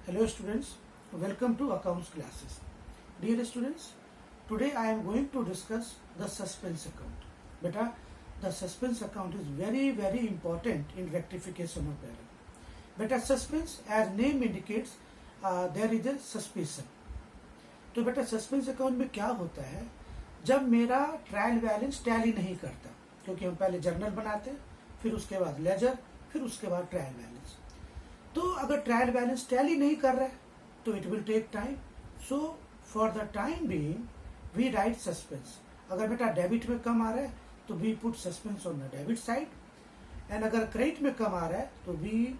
Hello students, welcome to accounts classes. Dear students, today I am going to discuss the suspense account. Beta, the suspense account is very important in rectification of error. Beta, suspense as name indicates there is a suspicion. तो बेटा suspense account में क्या होता है, जब मेरा trial balance tally नहीं करता, क्योंकि हम पहले जर्नल बनाते हैं, फिर उसके बाद लेजर, फिर उसके बाद ट्रायल बैलेंस. तो अगर ट्रायल बैलेंस टैली नहीं कर रहा है तो it will take time. So for the time being we write suspense. अगर बेटा डेबिट में कम आ रहा है तो we put suspense on the debit side, and अगर क्रेडिट में कम आ रहा है तो वी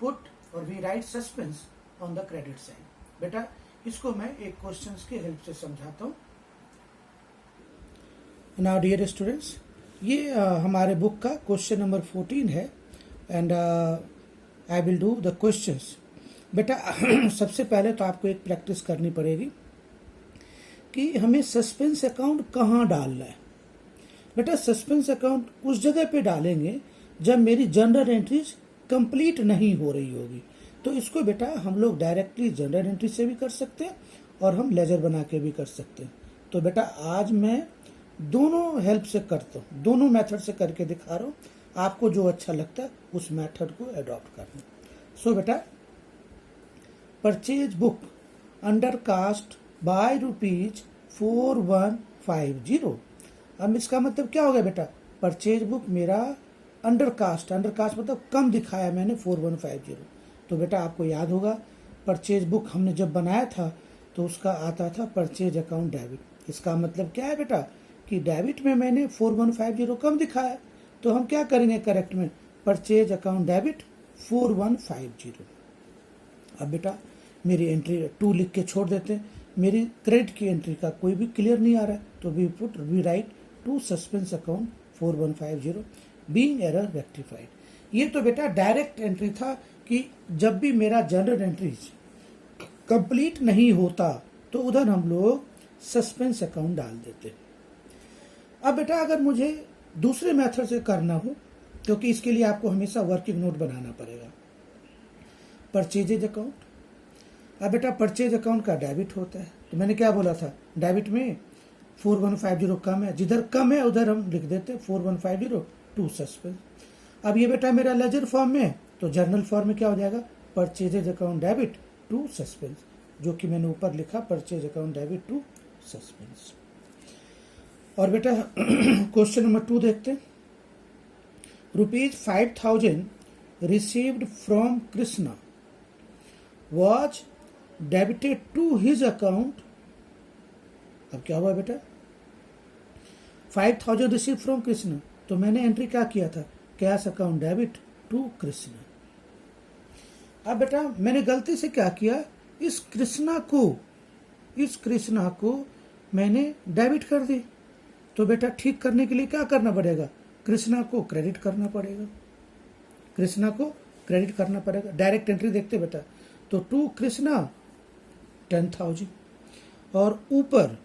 पुट और we write suspense on the credit side. बेटा इसको मैं एक क्वेश्चंस की हेल्प से समझाता हूँ. नाउ डियर स्टूडेंट्स, ये हमारे बुक का क्वेश्चन नंबर 14 है and I will do the questions. बेटा सबसे पहले तो आपको एक प्रैक्टिस करनी पड़ेगी कि हमें सस्पेंस अकाउंट कहाँ डालना है. बेटा सस्पेंस अकाउंट उस जगह पे डालेंगे जब मेरी जनरल एंट्रीज कंप्लीट नहीं हो रही होगी. तो इसको बेटा हम लोग डायरेक्टली जनरल एंट्री से भी कर सकते हैं और हम लेजर बना के भी कर सकते हैं. तो बेटा आज मैं दोनों हेल्प से करता हूँ, दोनों मेथड से करके दिखा रहा हूँ. आपको जो अच्छा लगता है उस मेथड को अडॉप्ट करना. सो बेटा purchase book undercast by ₹4150. अब इसका मतलब क्या हो गया बेटा, परचेज बुक मेरा अंडर कास्ट मतलब कम दिखाया मैंने 4150. तो बेटा आपको याद होगा परचेज बुक हमने जब बनाया था तो उसका आता था परचेज अकाउंट डेबिट. इसका मतलब क्या है बेटा कि डेबिट में मैंने 4150 कम दिखाया, तो हम क्या करेंगे करेक्ट में, परचेज अकाउंट डेबिट 4150. अब बेटा मेरी एंट्री 2 लिख के छोड़ देते हैं. मेरी क्रेडिट की एंट्री का कोई भी क्लियर नहीं आ रहा है, तो we write to suspense account 4150 being error rectified. ये तो बेटा डायरेक्ट एंट्री था कि जब भी मेरा जनरल एंट्रीज कंप्लीट नहीं होता तो उधर हम लोग सस्पेंस अकाउंट डाल देते. अब बेटा अगर मुझे दूसरे मेथड से करना हो, क्योंकि इसके लिए आपको हमेशा वर्किंग नोट बनाना पड़ेगा. परचेजेज अकाउंट, अब बेटा परचेज अकाउंट का डेबिट होता है, तो मैंने क्या बोला था, डेबिट में 4150 कम है, जिधर कम है उधर हम लिख देते 4150 टू सस्पेंस. अब ये बेटा मेरा लेजर फॉर्म में है, तो जर्नल फॉर्म में क्या हो जाएगा, purchases account debit to suspense, जो कि मैंने ऊपर लिखा purchase account debit to suspense. और बेटा क्वेश्चन नंबर 2 देखते हैं. ₹5000 received from Krishna was debited to his account. अब क्या हुआ बेटा, 5000 रिसीव फ्रॉम कृष्णा, तो मैंने एंट्री क्या किया था, cash account debit to Krishna. अब बेटा मैंने गलती से क्या किया, इस कृष्णा को मैंने डेबिट कर दी. तो बेटा ठीक करने के लिए क्या करना पड़ेगा, कृष्णा को क्रेडिट करना पड़ेगा. डायरेक्ट एंट्री देखते बेटा, तो टू कृष्णा 10,000 और ऊपर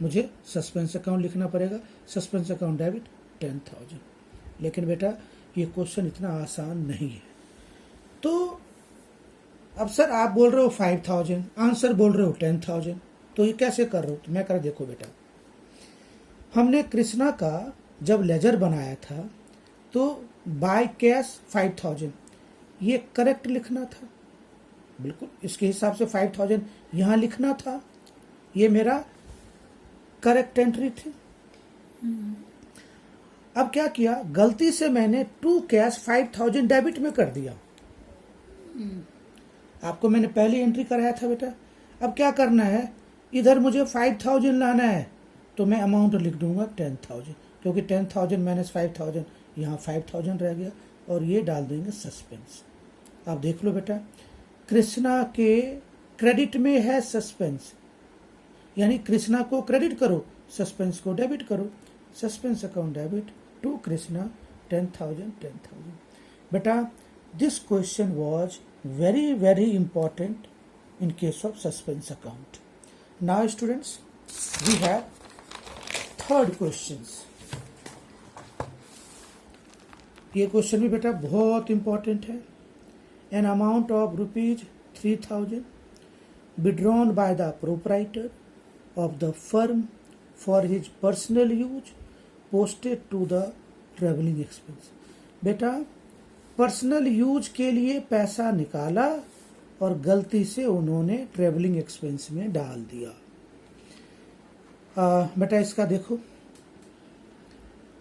मुझे सस्पेंस अकाउंट लिखना पड़ेगा, सस्पेंस अकाउंट डेबिट 10,000. लेकिन बेटा ये क्वेश्चन इतना आसान नहीं है. तो अब सर आप बोल रहे हो 5000, आंसर बोल रहे हो 10,000, तो ये कैसे कर रहे हो. तो मैं कर देखो बेटा, हमने कृष्णा का जब लेजर बनाया था तो बाय कैश 5000 ये करेक्ट लिखना था, बिल्कुल इसके हिसाब से 5000 यहाँ लिखना था, ये मेरा करेक्ट एंट्री थी. अब क्या किया, गलती से मैंने टू कैश 5000 डेबिट में कर दिया. आपको मैंने पहली एंट्री कराया था बेटा. अब क्या करना है, इधर मुझे 5000 लाना है, तो मैं अमाउंट लिख दूंगा 10,000, क्योंकि 10,000 माइनस 5,000 यहाँ 5,000 रह गया, और ये डाल देंगे सस्पेंस. आप देख लो बेटा, कृष्णा के क्रेडिट में है सस्पेंस, यानी कृष्णा को क्रेडिट करो, सस्पेंस को डेबिट करो. Suspense account debit to Krishna 10,000. बेटा this question was very important in case of suspense account. Now students, we have third questions. ये क्वेश्चन भी बेटा बहुत इंपॉर्टेंट है. An amount of 3,000 withdrawn by the proprietor of the firm for his personal use posted to the traveling expense। बेटा personal use के लिए पैसा निकाला और गलती से उन्होंने ट्रेवलिंग एक्सपेंस में डाल दिया। बेटा इसका देखो,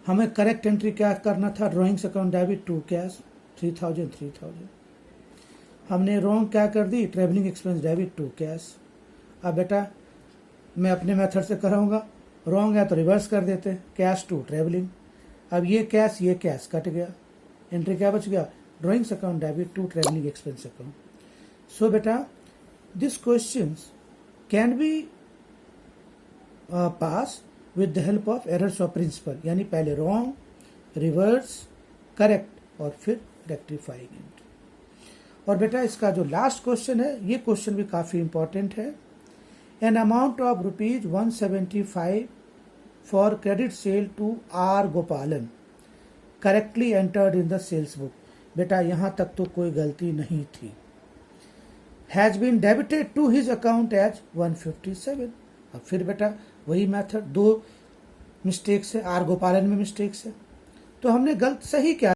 हमें करेक्ट एंट्री क्या करना था, drawings account debit to cash 3,000। हमने रॉन्ग क्या कर दी, travelling expense debit to cash. अब बेटा मैं अपने मेथड से कराऊंगा, रॉन्ग है तो रिवर्स कर देते, कैश टू ट्रेवलिंग। अब ये कैश कट गया, एंट्री क्या बच गया, drawings account debit to travelling expense account. So बेटा this questions can be pass with the help of errors of principle, यानी पहले रॉन्ग, रिवर्स, करेक्ट और फिर रेक्टिफाइंग एंट्री। और बेटा इसका जो लास्ट क्वेश्चन है, ये क्वेश्चन भी काफी इंपॉर्टेंट है। An amount of ₹175 for credit sale to R Gopalan correctly entered in the sales book. बेटा यहां तक तो कोई गलती नहीं थी। Has been debited to his account as 157। अब फिर बेटा वही मेथड, 2 मिस्टेक्स है, आर गोपालन में मिस्टेक्स है, तो हमने सही क्या